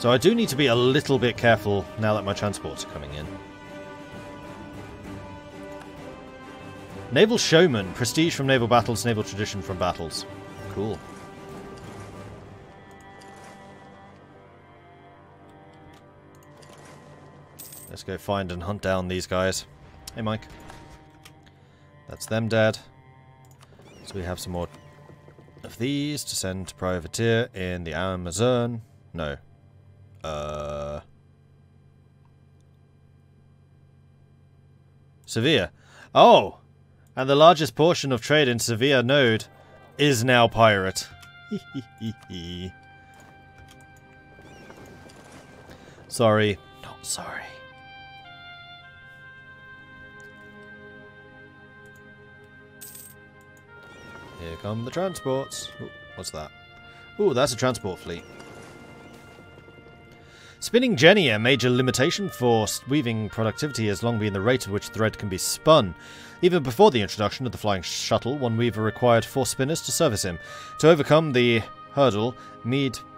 So I do need to be a little bit careful now that my transports are coming in. Naval Showman. Prestige from naval battles, naval tradition from battles. Cool. Let's go find and hunt down these guys. Hey, Mike. That's them dead. So we have some more of these to send to privateer in the Amazon. No. Sevilla. Oh! And the largest portion of trade in Sevilla node is now pirate. Sorry. Not sorry. Here come the transports. Ooh, what's that? Ooh, that's a transport fleet. Spinning jenny, a major limitation for weaving productivity, has long been the rate at which thread can be spun. Even before the introduction of the flying shuttle, one weaver required 4 spinners to service him. To overcome the hurdle,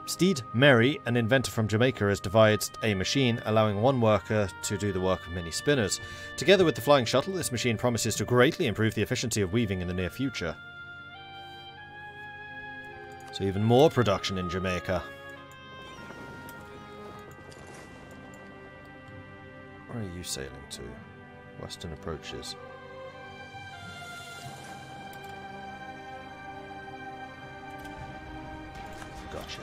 Steed Merry, an inventor from Jamaica, has devised a machine allowing one worker to do the work of many spinners. Together with the flying shuttle, this machine promises to greatly improve the efficiency of weaving in the near future. So even more production in Jamaica. Where are you sailing to? Western approaches. Gotcha.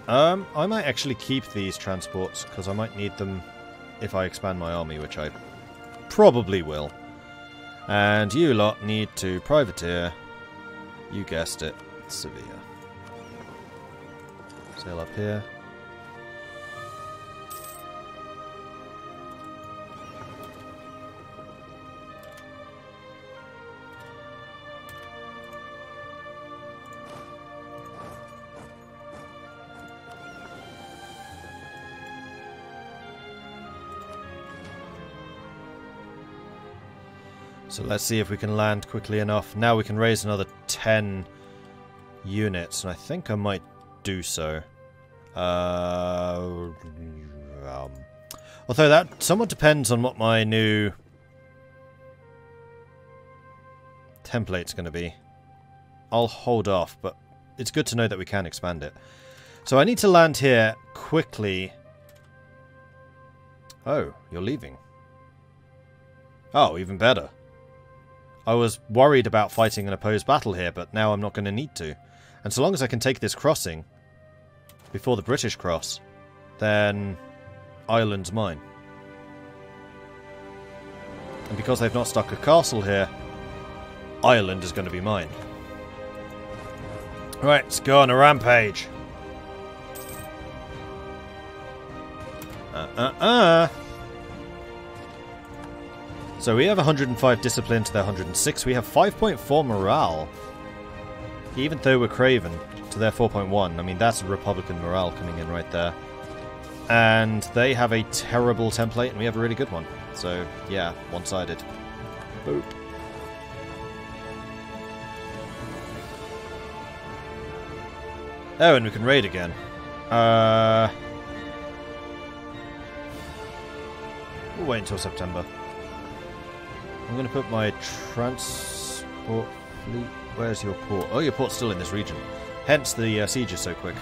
I might actually keep these transports, because I might need them if I expand my army, which I probably will. And you lot need to privateer. You guessed it, Sevilla. Sail up here. So let's see if we can land quickly enough. Now we can raise another 10 units, and I think I might do so. Although that somewhat depends on what my new template's going to be. I'll hold off, but it's good to know that we can expand it. So I need to land here quickly. Oh, you're leaving. Oh, even better. I was worried about fighting an opposed battle here, but now I'm not going to need to. And so long as I can take this crossing before the British cross, then Ireland's mine. And because they've not stuck a castle here, Ireland is going to be mine. Right, let's go on a rampage. So we have 105 discipline to their 106. We have 5.4 morale. Even though we're Craven to their 4.1. I mean, that's Republican morale coming in right there. And they have a terrible template, and we have a really good one. So, yeah, one-sided. Boop. Oh, and we can raid again. We'll wait until September. I'm going to put my transport fleet... Where's your port? Oh, your port's still in this region. Hence the siege is so quick.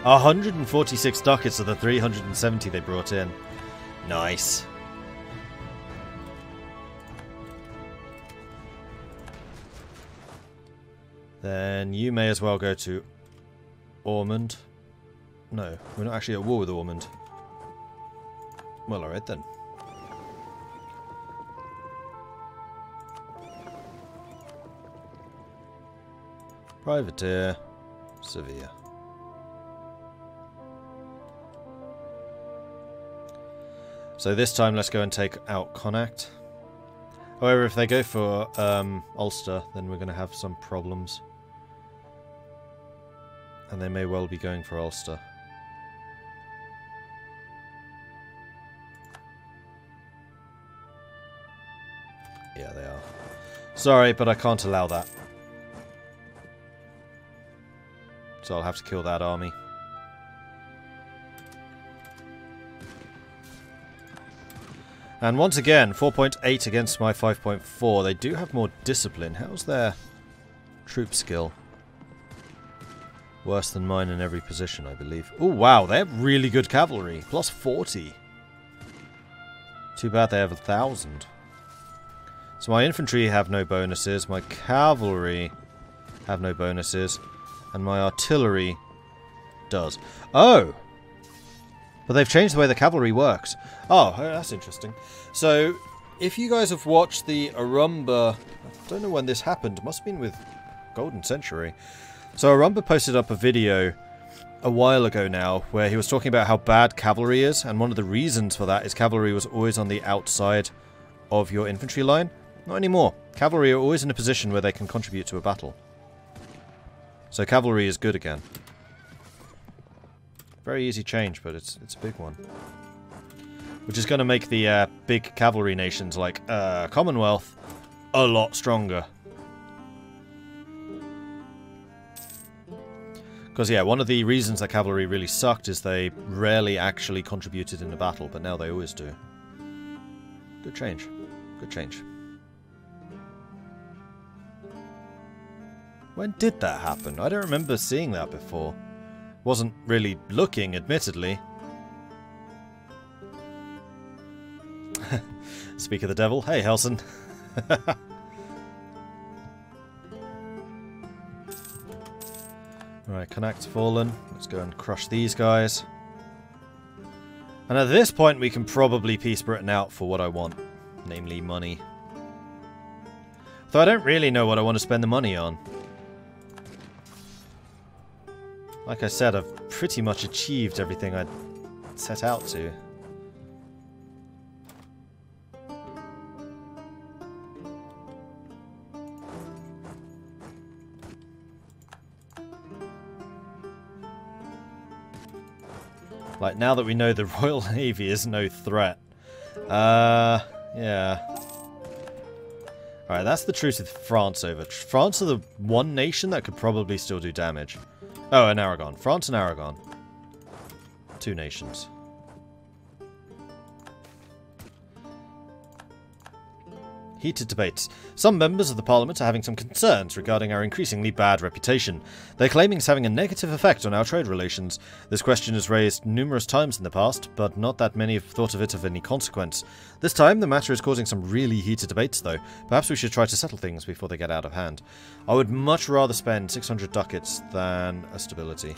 $146 ducats of the 370 they brought in. Nice. Then you may as well go to Ormond. No, we're not actually at war with Ormond. Well, alright then. Privateer, Sevilla. So this time let's go and take out Connacht. However, if they go for Ulster, then we're going to have some problems. And they may well be going for Ulster. Yeah, they are. Sorry, but I can't allow that. So I'll have to kill that army. And once again, 4.8 against my 5.4. They do have more discipline. How's their troop skill? Worse than mine in every position, I believe. Oh, wow, they have really good cavalry. Plus 40. Too bad they have 1,000. So my infantry have no bonuses. My cavalry have no bonuses. And my artillery does. Oh! But they've changed the way the cavalry works. Oh, that's interesting. So, if you guys have watched the Arumba... I don't know when this happened. It must have been with Golden Century. So Arumba posted up a video a while ago now where he was talking about how bad cavalry is, and one of the reasons for that is cavalry was always on the outside of your infantry line. Not anymore. Cavalry are always in a position where they can contribute to a battle. So cavalry is good again. Very easy change, but it's a big one. Which is going to make the big cavalry nations like Commonwealth a lot stronger. Because, yeah, one of the reasons that cavalry really sucked is they rarely actually contributed in a battle, but now they always do. Good change. Good change. When did that happen? I don't remember seeing that before. Wasn't really looking, admittedly. Speak of the devil. Hey, Helson. Alright, Connacht's fallen. Let's go and crush these guys. And at this point we can probably piece Britain out for what I want. Namely money. Though I don't really know what I want to spend the money on. Like I said, I've pretty much achieved everything I set out to. Like, now that we know the Royal Navy is no threat. Yeah. Alright, that's the truce with France over. France are the one nation that could probably still do damage. Oh, and Aragon. France and Aragon. Two nations. Heated debates. Some members of the Parliament are having some concerns regarding our increasingly bad reputation. They're claiming it's having a negative effect on our trade relations. This question is raised numerous times in the past, but not that many have thought of it of any consequence. This time, the matter is causing some really heated debates, though. Perhaps we should try to settle things before they get out of hand. I would much rather spend 600 ducats than a stability.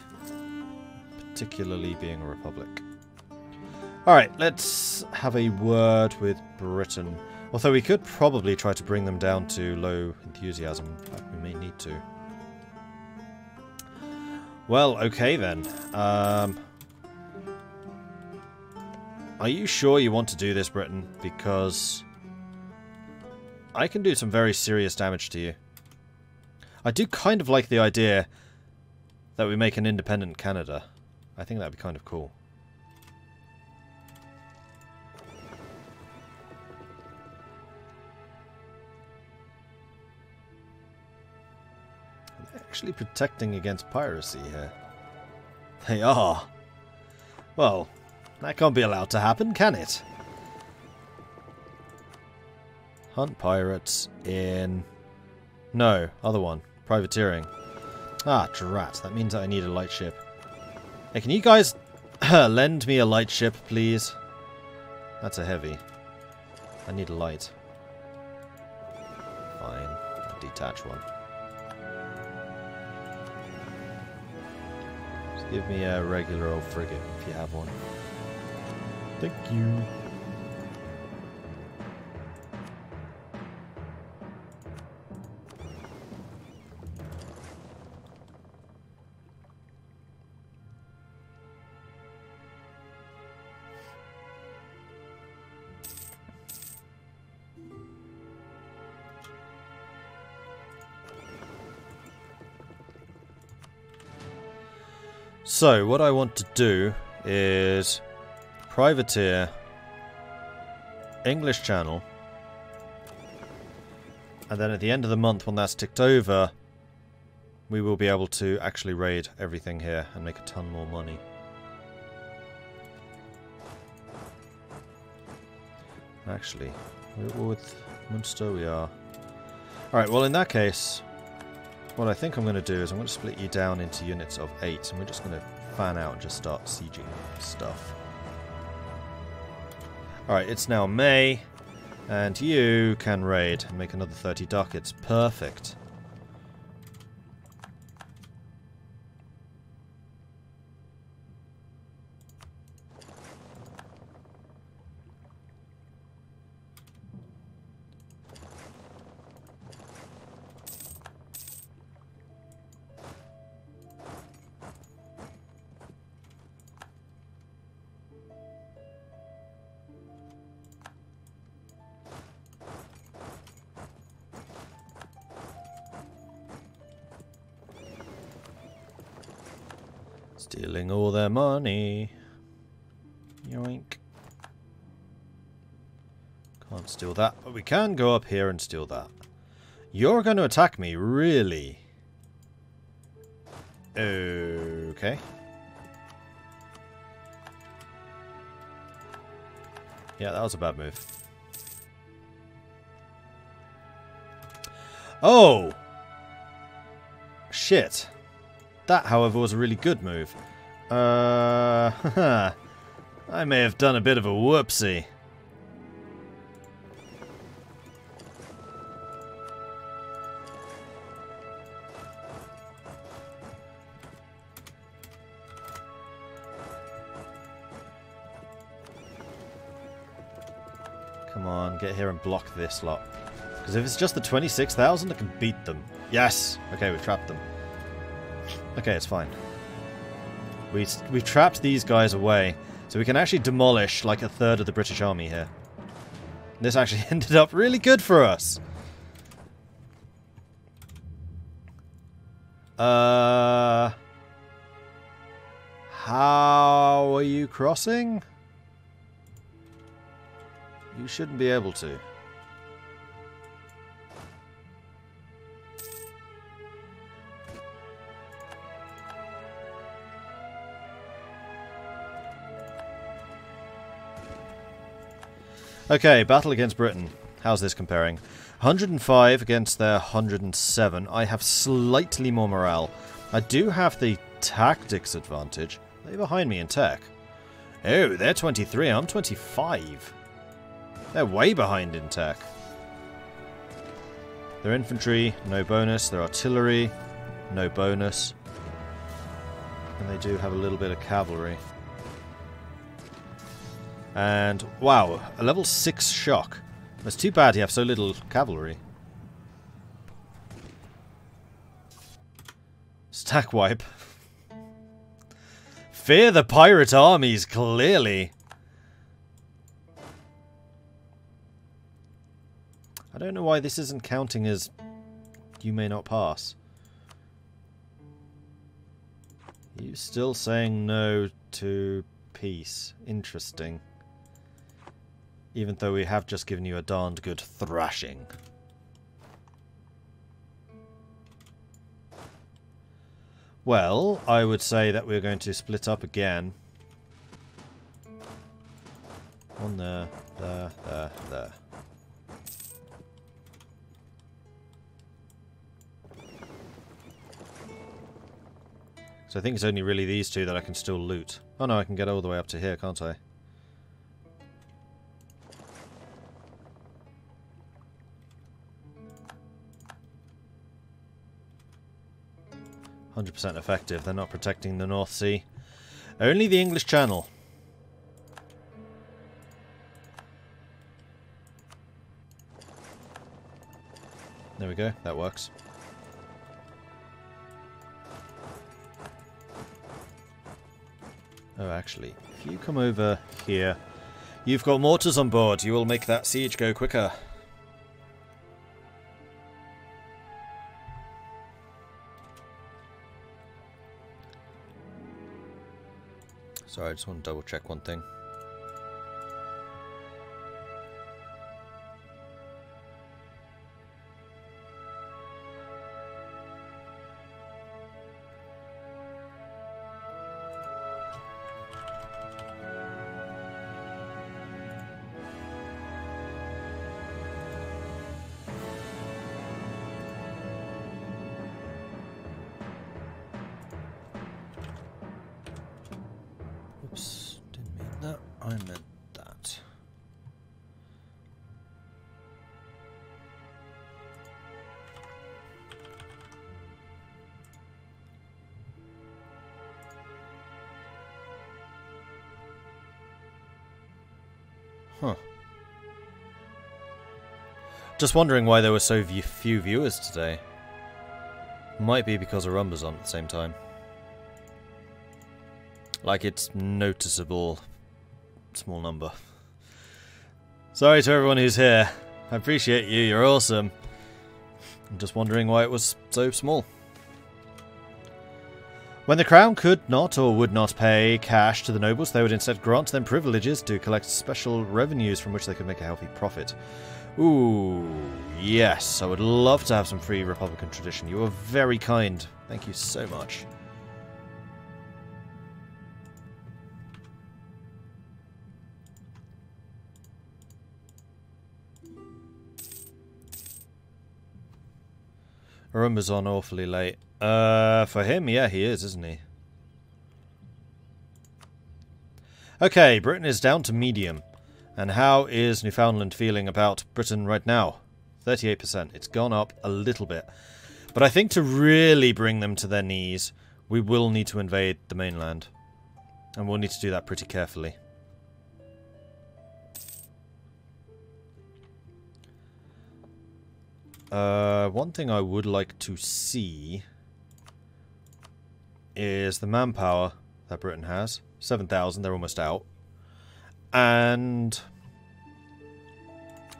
Particularly being a republic. Alright, let's have a word with Britain. Although we could probably try to bring them down to low enthusiasm. In fact, we may need to. Well, okay then. Are you sure you want to do this, Britain? Because I can do some very serious damage to you. I do kind of like the idea that we make an independent Canada. I think that'd be kind of cool. Actually protecting against piracy here. They are. Well, that can't be allowed to happen, can it? Hunt pirates in... No, other one. Privateering. Ah, drat. That means that I need a light ship. Hey, can you guys lend me a light ship, please? That's a heavy. I need a light. Fine. I'll detach one. Give me a regular old frigate if you have one. Thank you. So, what I want to do is privateer English Channel And then at the end of the month, when that's ticked over, we will be able to actually raid everything here and make a ton more money. Actually, we're with Munster, we are. Alright, well in that case, what I think I'm going to do is I'm going to split you down into units of 8, and we're just going to fan out and just start sieging stuff. Alright, it's now May, and you can raid and make another 30 ducats. Perfect. Stealing all their money. Yoink. Can't steal that, but we can go up here and steal that. You're going to attack me, really? Okay. Yeah, that was a bad move. Oh! Shit. That, however, was a really good move. I may have done a bit of a whoopsie. Come on, get here and block this lot. Because if it's just the 26,000, I can beat them. Yes! Okay, we've trapped them. Okay, it's fine. We've trapped these guys away, so we can actually demolish like a third of the British army here. This actually ended up really good for us. How are you crossing? You shouldn't be able to. Okay, battle against Britain. How's this comparing? 105 against their 107. I have slightly more morale. I do have the tactics advantage. They're behind me in tech. Oh, they're 23. I'm 25. They're way behind in tech. Their infantry, no bonus. Their artillery, no bonus. And they do have a little bit of cavalry. And, wow, a level 6 shock. It's too bad you have so little cavalry. Stack wipe. Fear the pirate armies, clearly. I don't know why this isn't counting as you may not pass. You still saying no to peace. Interesting. Even though we have just given you a darned good thrashing. Well, I would say that we're going to split up again. One there, there. So I think it's only really these two that I can still loot. Oh no, I can get all the way up to here, can't I? 100% effective. They're not protecting the North Sea. Only the English Channel. There we go. That works. Oh, actually, if you come over here, you've got mortars on board. You will make that siege go quicker. Sorry, I just want to double check one thing. Huh. Just wondering why there were so few viewers today. Might be because Arumba's on at the same time. Like, it's noticeable small number. Sorry to everyone who's here. I appreciate you, you're awesome. I'm just wondering why it was so small. When the crown could not or would not pay cash to the nobles, they would instead grant them privileges to collect special revenues from which they could make a healthy profit. Ooh, yes, I would love to have some free Republican tradition. You are very kind. Thank you so much. Arumba's on awfully late. For him, yeah, he is, isn't he? Okay, Britain is down to medium. And how is Newfoundland feeling about Britain right now? 38%. It's gone up a little bit. But I think to really bring them to their knees, we will need to invade the mainland. And we'll need to do that pretty carefully. One thing I would like to see is the manpower that Britain has. 7,000, they're almost out. And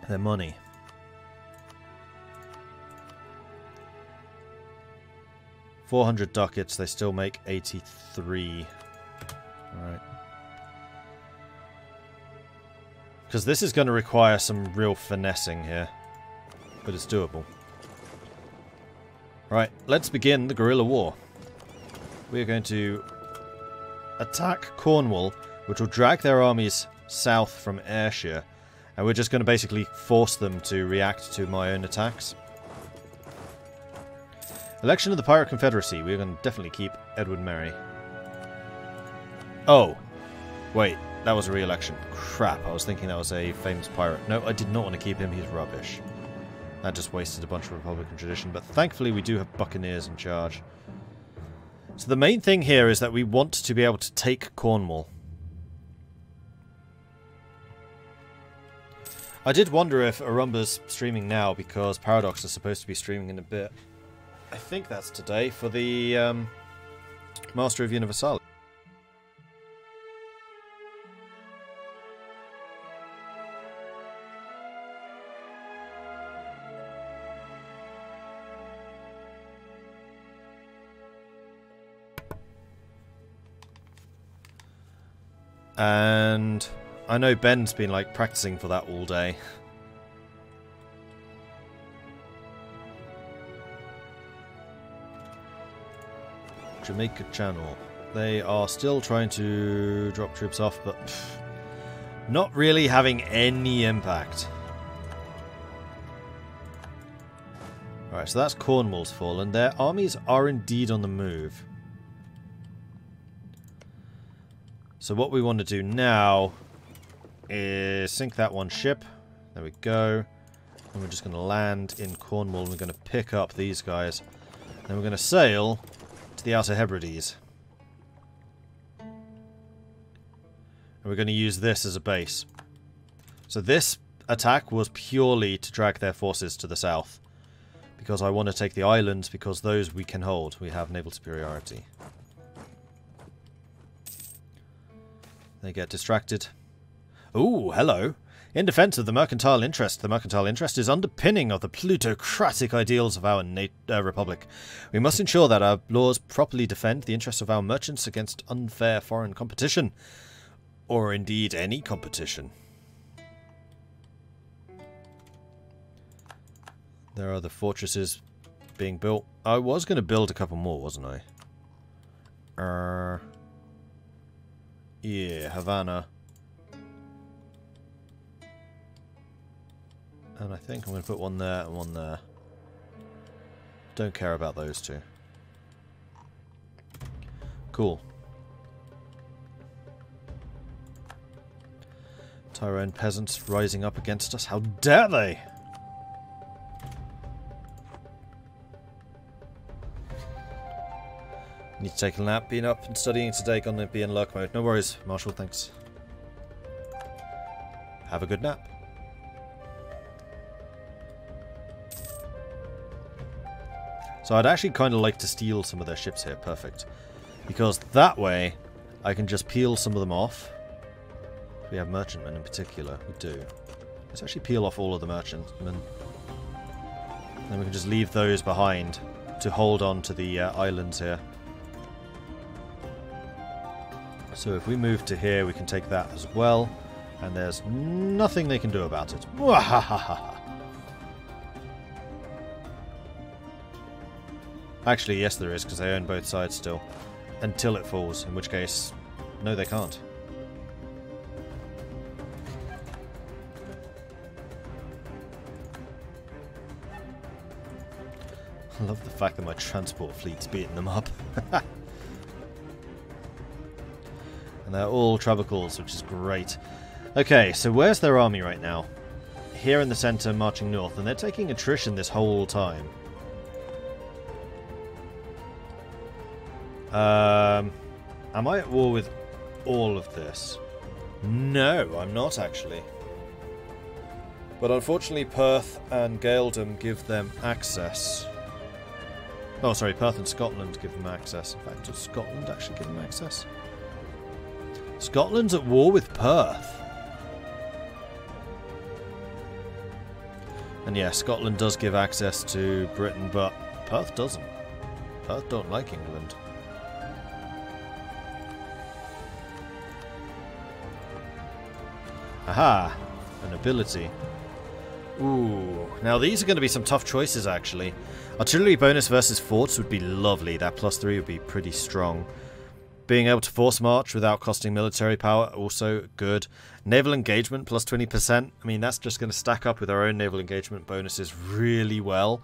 their money. $400 ducats, they still make 83. Alright. Because this is going to require some real finessing here. But it's doable. Right, let's begin the guerrilla war. We are going to attack Cornwall, which will drag their armies south from Ayrshire, and we're just going to basically force them to react to my own attacks. Election of the Pirate Confederacy. We're going to definitely keep Edward Merry. Oh, wait, that was a re-election. Crap, I was thinking that was a famous pirate. No, I did not want to keep him, he's rubbish. That just wasted a bunch of Republican tradition, but thankfully we do have Buccaneers in charge. So the main thing here is that we want to be able to take Cornwall. I did wonder if Arumba's streaming now, because Paradox is supposed to be streaming in a bit. I think that's today for the Master of Universalis. And I know Ben's been like practicing for that all day. Jamaica Channel. They are still trying to drop troops off, but not really having any impact. Alright, so that's Cornwall's fallen. Their armies are indeed on the move. So what we want to do now is sink that one ship. There we go. And we're just going to land in Cornwall. And we're going to pick up these guys. Then we're going to sail to the Outer Hebrides. And we're going to use this as a base. So this attack was purely to drag their forces to the south. Because I want to take the islands, because those we can hold. We have naval superiority. They get distracted. Ooh, hello. In defense of the mercantile interest is underpinning of the plutocratic ideals of our republic. We must ensure that our laws properly defend the interests of our merchants against unfair foreign competition. Or indeed any competition. There are the fortresses being built. I was going to build a couple more, wasn't I? Yeah, Havana. And I think I'm going to put one there and one there. Don't care about those two. Cool. Tyrone peasants rising up against us. How dare they! Need to take a nap. Been up and studying today. Gonna be in lurk mode. No worries, Marshall. Thanks. Have a good nap. So I'd actually kind of like to steal some of their ships here. Perfect. Because that way I can just peel some of them off. We have merchantmen in particular. We do. Let's actually peel off all of the merchantmen. Then we can just leave those behind to hold on to the islands here. So if we move to here, we can take that as well. And there's nothing they can do about it. Actually, yes there is, because they own both sides still. Until it falls, in which case, no they can't. I love the fact that my transport fleet's beating them up. And they're all Trabacals, which is great. Okay, so where's their army right now? Here in the centre, marching north, and they're taking attrition this whole time. Am I at war with all of this? No, I'm not actually. But unfortunately Perth and Gaeldom give them access. Oh, sorry, Perth and Scotland give them access. In fact, does Scotland actually give them access? Scotland's at war with Perth. And yeah, Scotland does give access to Britain, but Perth doesn't. Perth don't like England. Aha! An ability. Ooh. Now these are going to be some tough choices, actually. Artillery bonus versus forts would be lovely. That +3 would be pretty strong. Being able to force march without costing military power, also good. Naval engagement +20%. I mean, that's just going to stack up with our own naval engagement bonuses really well.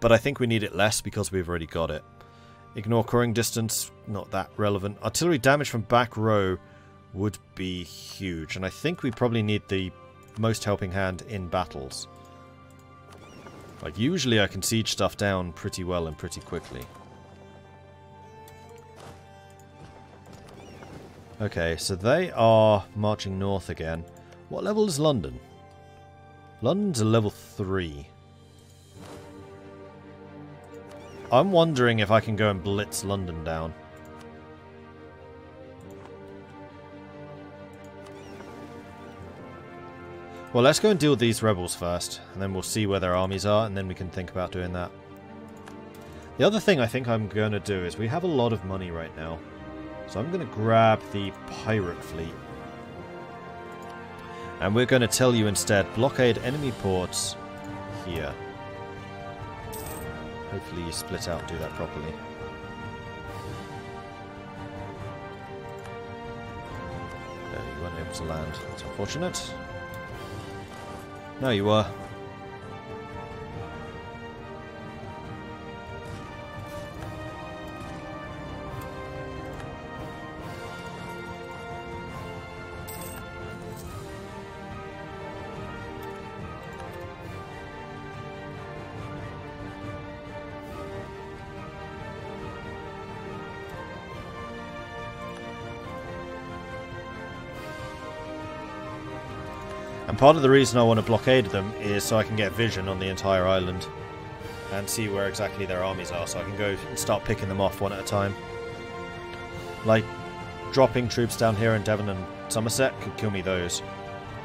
But I think we need it less because we've already got it. Ignore coring distance, not that relevant. Artillery damage from back row would be huge. And I think we probably need the most helping hand in battles. Like, usually I can siege stuff down pretty well and pretty quickly. Okay, so they are marching north again. What level is London? London's a level 3. I'm wondering if I can go and blitz London down. Well, let's go and deal with these rebels first, and then we'll see where their armies are, and then we can think about doing that. The other thing I think I'm going to do is we have a lot of money right now. So I'm going to grab the pirate fleet. And we're going to tell you instead, blockade enemy ports here. Hopefully you split out and do that properly. You weren't able to land. That's unfortunate. No, you were. And part of the reason I want to blockade them is so I can get vision on the entire island and see where exactly their armies are, so I can go and start picking them off one at a time. Like, dropping troops down here in Devon and Somerset could kill me those,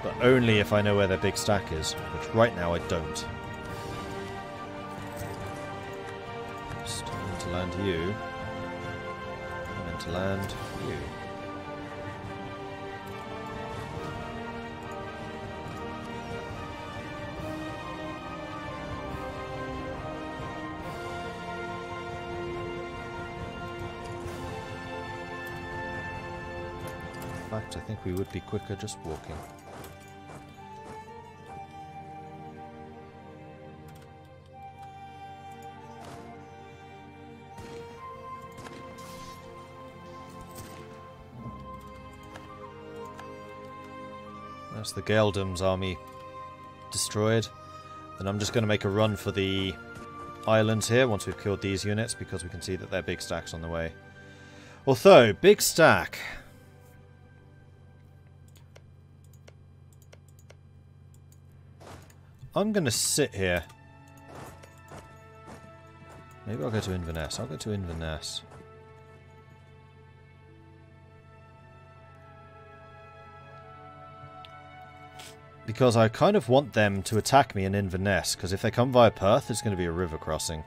but only if I know where their big stack is, which right now I don't. Starting to land you, and then to land you. I think we would be quicker just walking. That's the Gaeldom's army destroyed. Then I'm just going to make a run for the islands here once we've killed these units, because we can see that they're big stacks on the way. Although, big stack. I'm going to sit here. Maybe I'll go to Inverness. I'll go to Inverness. Because I kind of want them to attack me in Inverness, because if they come via Perth, it's going to be a river crossing.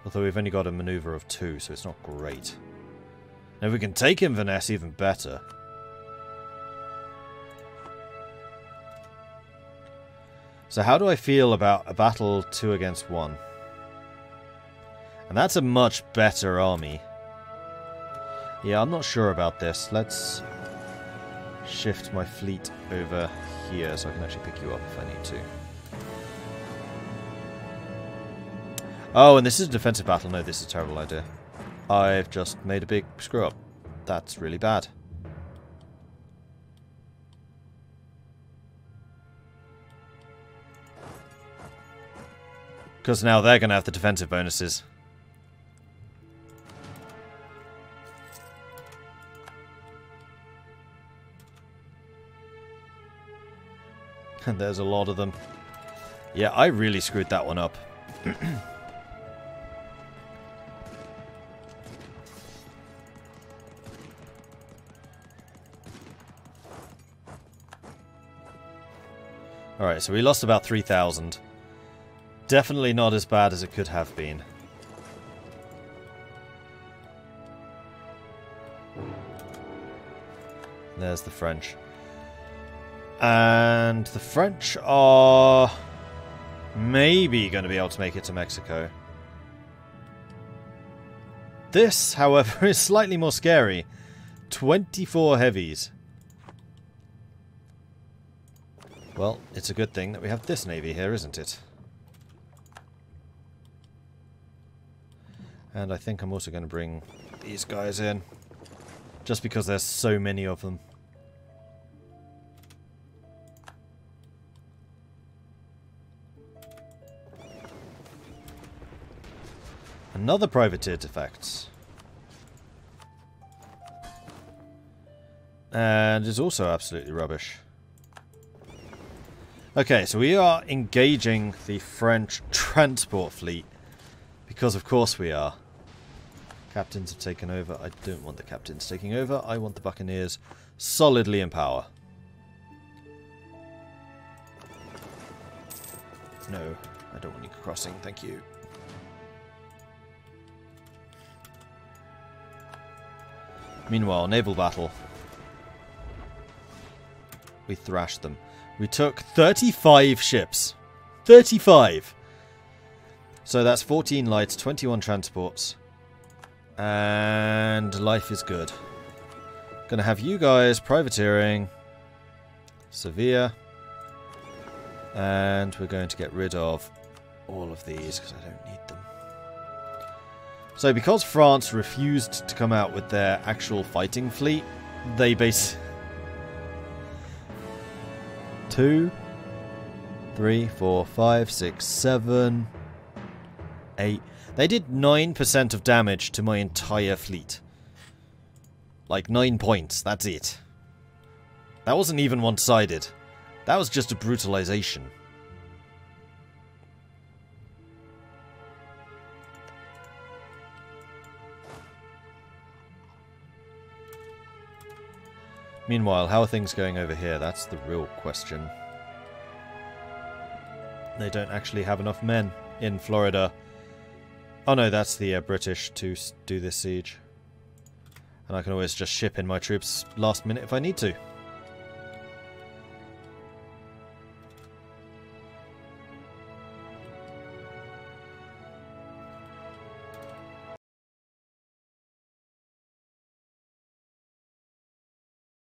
Although we've only got a manoeuvre of 2, so it's not great. Now if we can take Inverness, even better. So how do I feel about a battle 2 against 1? And that's a much better army. Yeah, I'm not sure about this. Let's shift my fleet over here so I can actually pick you up if I need to. Oh, and this is a defensive battle. No, this is a terrible idea. I've just made a big screw up. That's really bad. Because now they're going to have the defensive bonuses. And there's a lot of them. Yeah, I really screwed that one up. Alright, so we lost about 3,000. Definitely not as bad as it could have been. There's the French. And the French are maybe going to be able to make it to Mexico. This, however, is slightly more scary. 24 heavies. Well, it's a good thing that we have this navy here, isn't it? And I think I'm also going to bring these guys in. Just because there's so many of them. Another privateer defects. And is also absolutely rubbish. Okay, so we are engaging the French transport fleet. Because of course we are. Captains have taken over. I don't want the captains taking over. I want the buccaneers solidly in power. No, I don't want you crossing. Thank you. Meanwhile, naval battle. We thrashed them. We took 35 ships. 35! So that's 14 lights, 21 transports. And life is good. Gonna have you guys privateering Sevilla. And we're going to get rid of all of these because I don't need them. So because France refused to come out with their actual fighting fleet, they basically... 2, 3, 4, 5, 6, 7, 8. They did 9% of damage to my entire fleet. Like 9 points, that's it. That wasn't even one-sided. That was just a brutalization. Meanwhile, how are things going over here? That's the real question. They don't actually have enough men in Florida. Oh no, that's the British to do this siege. And I can always just ship in my troops last minute if I need to.